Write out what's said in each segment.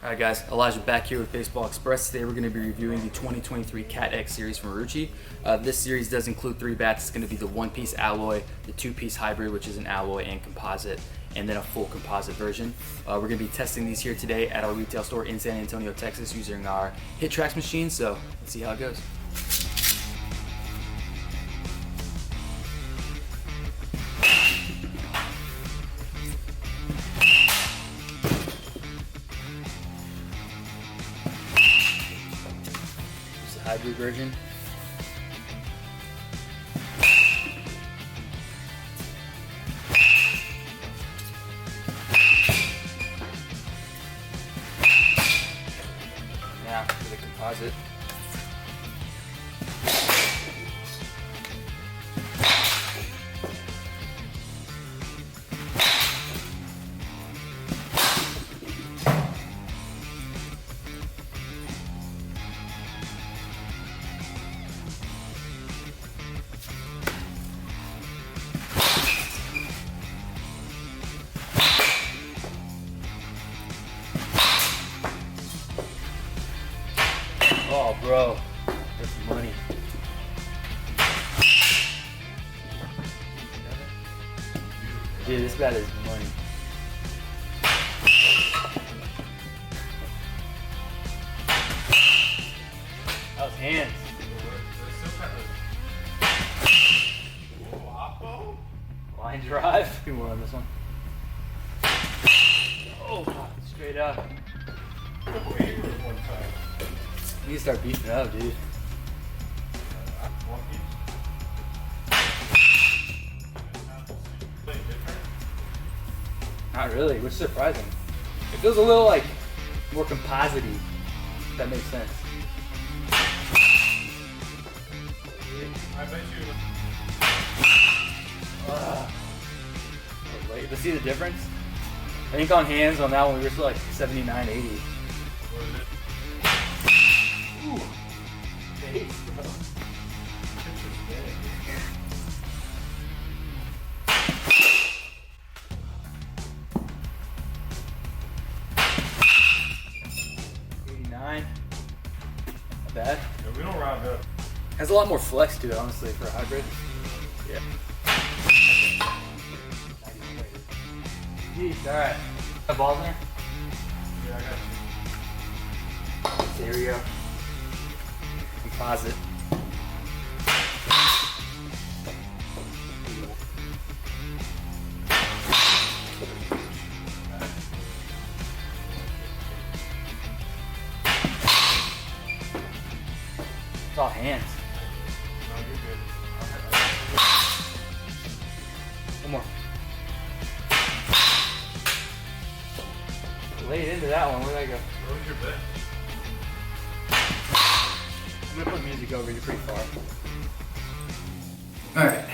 Alright guys, Elijah back here with Baseball Express. Today we're going to be reviewing the 2023 Cat X series from Marucci. This series does include 3 bats. It's going to be the 1-piece alloy, the 2-piece hybrid, which is an alloy and composite, and then a full composite version. We're going to be testing these here today at our retail store in San Antonio, Texas, using our Hittrax machine, so let's see how it goes. Hybrid version. Now for the composite. Oh, bro, that's money. Dude, this bat is money. That was hands. Line drive. Be more on this one. Oh, straight up. You need to start beefing up, dude. Not really, which is surprising. It feels a little like more composite-y, if that makes sense. I bet you. Wait, to see the difference? I think on hands on that one we were still like 79, 80. Ooh. Face, bro. Not bad. Yeah, we don't round up. Has a lot more flex to it, honestly, for a hybrid. Yeah. Jeez, alright. Got balls in there? Yeah, I got you. There we go. Composite. It's all hands. No, you're good. One more. Laid into that one. Where'd that go? Where was your bet? I'm gonna put music over you pretty far. Alright,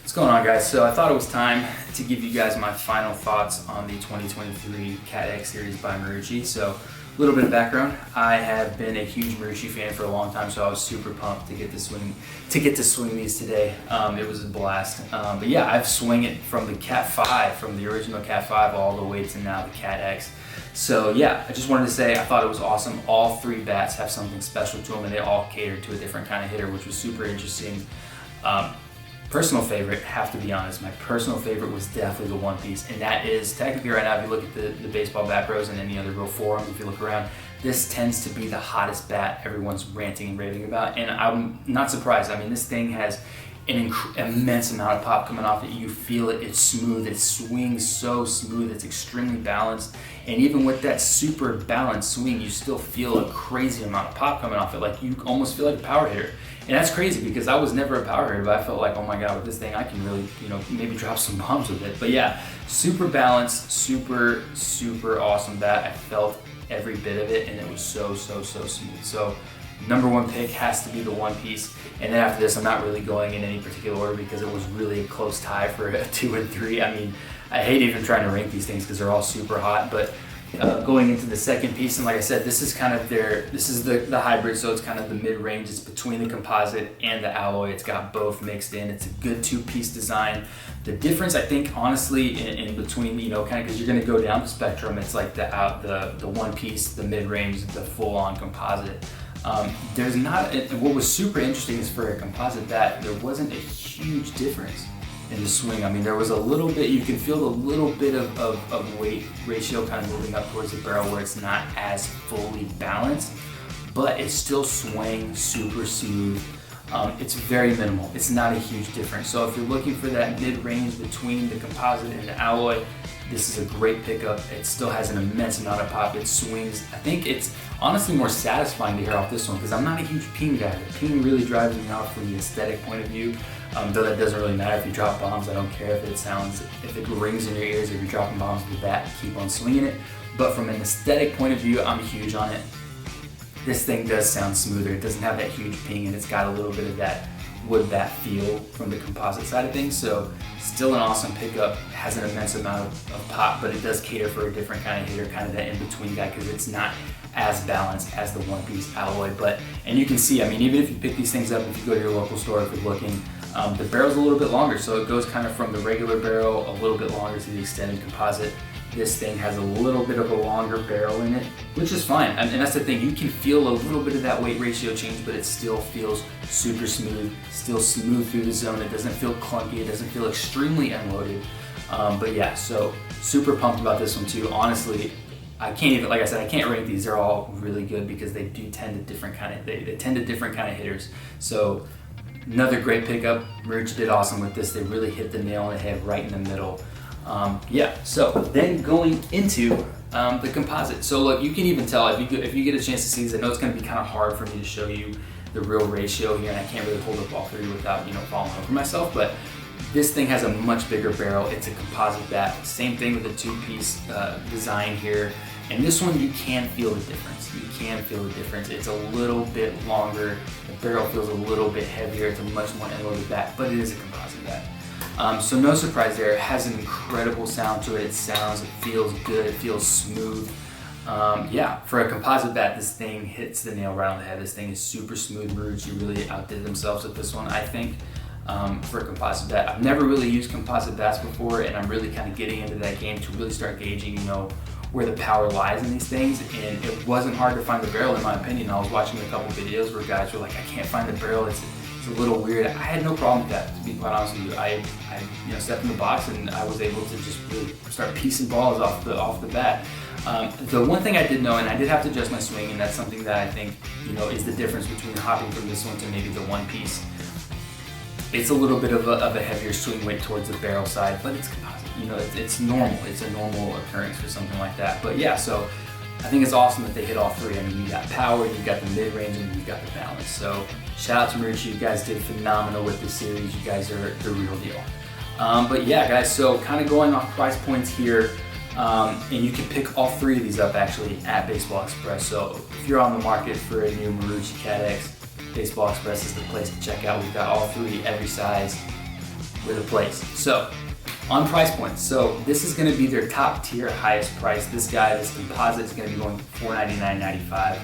what's going on, guys? So I thought it was time to give you guys my final thoughts on the 2023 Cat X series by Marucci. So a little bit of background. I have been a huge Marucci fan for a long time, so I was super pumped to get to swing these today. It was a blast. But yeah, I've swung it from the Cat 5, from the original Cat 5 all the way to now the Cat X. So yeah, I just wanted to say I thought it was awesome. All 3 bats have something special to them, and they all cater to a different kind of hitter, which was super interesting. Personal favorite, have to be honest, my personal favorite was definitely the 1-piece, and that is technically right now, if you look at the baseball bat bros and any other real forums, if you look around, this tends to be the hottest bat everyone's ranting and raving about, and I'm not surprised. I mean, this thing has an immense amount of pop coming off it. You feel it, it's smooth, it swings so smooth, it's extremely balanced, and even with that super balanced swing, you still feel a crazy amount of pop coming off it, like you almost feel like a power hitter. And that's crazy because I was never a power hitter, but I felt like, oh my god, with this thing I can really, maybe drop some bombs with it. But yeah, super balanced, super awesome bat. I felt every bit of it, and it was so smooth. So number 1 pick has to be the 1-piece, and then after this I'm not really going in any particular order because it was really a close tie for a 2 and 3. I mean, I hate even trying to rank these things because they're all super hot, but going into the second piece, and like I said, this is kind of the hybrid, so it's kind of the mid-range. It's between the composite and the alloy. It's got both mixed in. It's a good two-piece design. The difference, I think, honestly, in between, you know, kind of because you're going to go down the spectrum, it's like the one piece, the mid-range, the full-on composite. There's not, what was super interesting is for a composite bat, there wasn't a huge difference in the swing. I mean, there was a little bit, you can feel a little bit of weight ratio kind of moving up towards the barrel where it's not as fully balanced, but it still swings super smooth. It's very minimal. It's not a huge difference. So if you're looking for that mid-range between the composite and the alloy, this is a great pickup. It still has an immense amount of pop. It swings. I think it's honestly more satisfying to hear off this one because I'm not a huge ping guy. The ping really drives me off from the aesthetic point of view. Though that doesn't really matter if you drop bombs. I don't care if it rings in your ears. If you're dropping bombs with the bat, keep on swinging it. But from an aesthetic point of view, I'm huge on it. This thing does sound smoother. It doesn't have that huge ping, and it's got a little bit of that wood bat feel from the composite side of things. So still an awesome pickup. Has an immense amount of pop, but it does cater for a different kind of hitter, kind of that in-between guy, because it's not as balanced as the one-piece alloy. And you can see, I mean, even if you pick these things up, if you go to your local store, if you're looking, the barrel's a little bit longer, so it goes kind of from the regular barrel a little bit longer to the extended composite. This thing has a little bit of a longer barrel in it, which is fine. And that's the thing, you can feel a little bit of that weight ratio change, but it still feels super smooth, still smooth through the zone. It doesn't feel clunky, it doesn't feel extremely unloaded. But yeah, so super pumped about this one too. Honestly, I can't even, like I said, I can't rank these. They're all really good because they do tend to different kind of hitters. So another great pickup. Marucci did awesome with this. They really hit the nail on the head right in the middle. Yeah, so then going into the composite. So look, you can even tell if you get a chance to see these. I know it's going to be kind of hard for me to show you the real ratio here, and I can't really hold up all three without, you know, falling over myself, but this thing has a much bigger barrel. It's a composite bat. Same thing with the two-piece design here. And this one, you can feel the difference. You can feel the difference. It's a little bit longer. The barrel feels a little bit heavier. It's a much more end-loaded bat, but it is a composite bat. So no surprise there. It has an incredible sound to it. It feels good, it feels smooth. Yeah, for a composite bat, this thing hits the nail right on the head. This thing is super smooth. Marucci really outdid themselves with this one, I think, for a composite bat. I've never really used composite bats before, and I'm really kind of getting into that game to really start gauging, you know, where the power lies in these things. And it wasn't hard to find the barrel, in my opinion. I was watching a couple videos where guys were like, I can't find the barrel. It's a little weird. I had no problem with that, to be quite honest with you. I stepped in the box and I was able to just really start piecing balls off the bat. The one thing I did know, and I did have to adjust my swing, and that's something that I think, you know, is the difference between hopping from this one to maybe the one piece. It's a little bit of a heavier swing weight towards the barrel side, but it's composite. You know, it's normal. It's a normal occurrence for something like that. But yeah, so I think it's awesome that they hit all three. I mean, you got power, you got the mid-range, and you got the balance. So shout out to Marucci. You guys did phenomenal with this series. You guys are the real deal. But yeah, guys, so kind of going off price points here, and you can pick all three of these up actually at Baseball Express. So if you're on the market for a new Marucci Cat X, Baseball Express is the place to check out. We've got all three, every size, with a place. So on price points, so this is going to be their top tier, highest price. This composite is going to be going $499.95.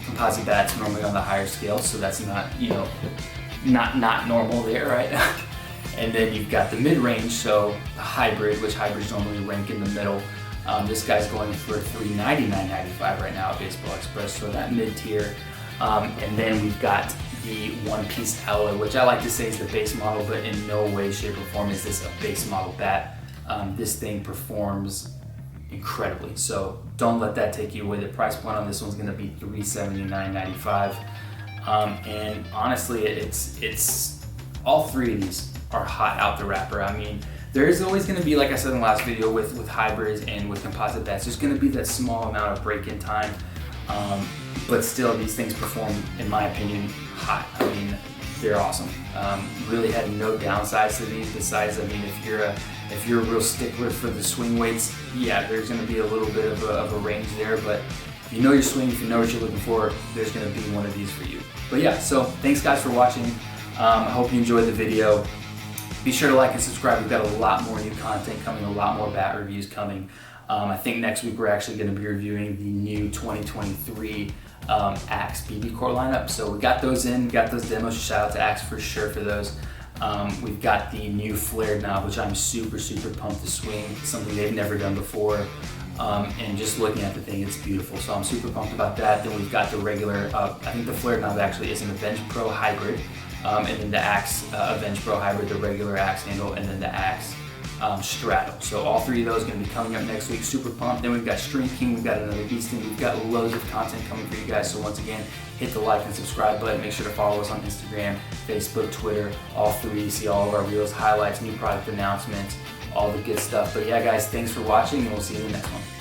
Composite bat's normally on the higher scale, so that's not, you know, not normal there, right? And then you've got the mid-range, so the hybrid, which hybrids normally rank in the middle. This guy's going for $399.95 right now at Baseball Express, so that mid-tier. And then we've got the one-piece alloy, which I like to say is the base model, but in no way, shape, or form is this a base model bat. This thing performs incredibly, so don't let that take you away. The price point on this one's going to be $379.95. And honestly, it's all three of these are hot out the wrapper. I mean, there is always going to be, like I said in the last video, with hybrids and with composite bats, there's going to be that small amount of break-in time. But still, these things perform, in my opinion, hot. I mean, they're awesome. Really had no downsides to these besides, I mean, if you're a real stickler for the swing weights, yeah, there's going to be a little bit of a range there. But if you know your swing, if you know what you're looking for, there's going to be one of these for you. But yeah, so thanks guys for watching. I hope you enjoyed the video. Be sure to like and subscribe. We've got a lot more new content coming, a lot more bat reviews coming. I think next week we're actually going to be reviewing the new 2023 Axe BBCOR lineup. So we got those in, we got those demos. Shout out to Axe for sure for those. We've got the new flared knob, which I'm super pumped to swing, something they've never done before. And just looking at the thing, it's beautiful. So I'm super pumped about that. Then we've got the regular, I think the flared knob actually is an Avenge Pro hybrid. And then the Axe Avenge Pro hybrid, the regular Axe handle, and then the Axe straddle. So all three of those are going to be coming up next week. Super pumped. Then we've got Stream King, we've got another Beasting, we've got loads of content coming for you guys. So once again, hit the like and subscribe button. Make sure to follow us on Instagram, Facebook, Twitter, all three. See all of our reels, highlights, new product announcements, all the good stuff. But yeah, guys, thanks for watching, and we'll see you in the next one.